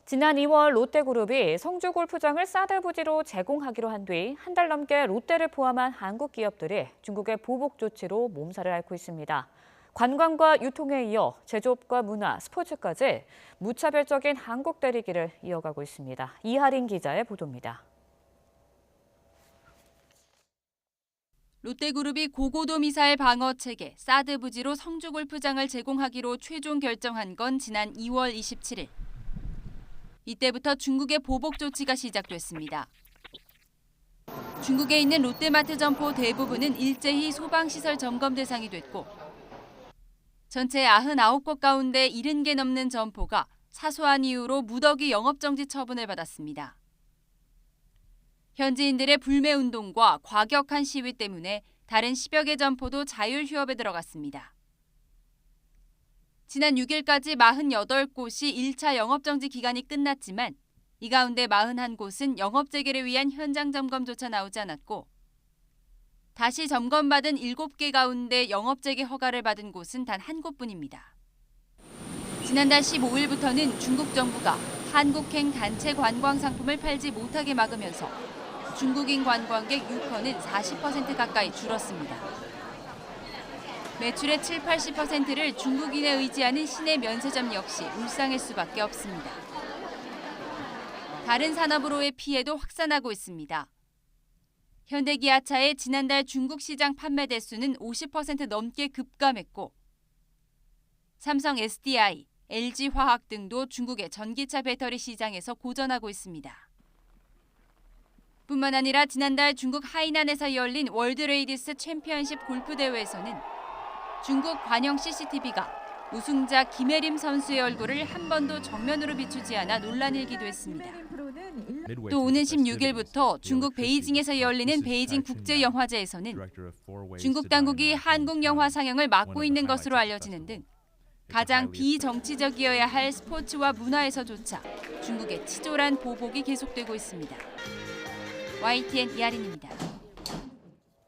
지난 2월 롯데그룹이 성주골프장을 싸들 부지로 제공하기로 한 뒤 한 달 넘게 롯데를 포함한 한국 기업들이 중국의 보복 조치로 몸살을 앓고 있습니다. 관광과 유통에 이어 제조업과 문화, 스포츠까지 무차별적인 한국 때리기를 이어가고 있습니다. 이하린 기자의 보도입니다. 롯데그룹이 고고도 미사일 방어 체계 사드 부지로 성주골프장을 제공하기로 최종 결정한 건 지난 2월 27일. 이때부터 중국의 보복 조치가 시작됐습니다. 중국에 있는 롯데마트 점포 대부분은 일제히 소방시설 점검 대상이 됐고 전체 99곳 가운데 70개 넘는 점포가 사소한 이유로 무더기 영업정지 처분을 받았습니다. 현지인들의 불매운동과 과격한 시위 때문에 다른 10여 개 점포도 자율휴업에 들어갔습니다. 지난 6일까지 48곳이 1차 영업정지 기간이 끝났지만 이 가운데 41곳은 영업 재개를 위한 현장 점검조차 나오지 않았고 다시 점검받은 7개 가운데 영업 재개 허가를 받은 곳은 단 한 곳뿐입니다. 지난달 15일부터는 중국 정부가 한국행 단체 관광 상품을 팔지 못하게 막으면서 중국인 관광객 유커는 40% 가까이 줄었습니다. 매출의 70~80%를 중국인에 의지하는 시내 면세점 역시 울상일 수밖에 없습니다. 다른 산업으로의 피해도 확산하고 있습니다. 현대기아차의 지난달 중국 시장 판매 대수는 50% 넘게 급감했고 삼성 SDI, LG화학 등도 중국의 전기차 배터리 시장에서 고전하고 있습니다. 뿐만 아니라 지난달 중국 하이난에서 열린 월드레이디스 챔피언십 골프 대회에서는 중국 관영 CCTV가 우승자 김혜림 선수의 얼굴을 한 번도 정면으로 비추지 않아 논란이 일기도 했습니다. 또 오는 16일부터 중국 베이징에서 열리는 베이징 국제영화제에서는 중국 당국이 한국 영화 상영을 막고 있는 것으로 알려지는 등 가장 비정치적이어야 할 스포츠와 문화에서조차 중국의 치졸한 보복이 계속되고 있습니다. YTN 이하린입니다.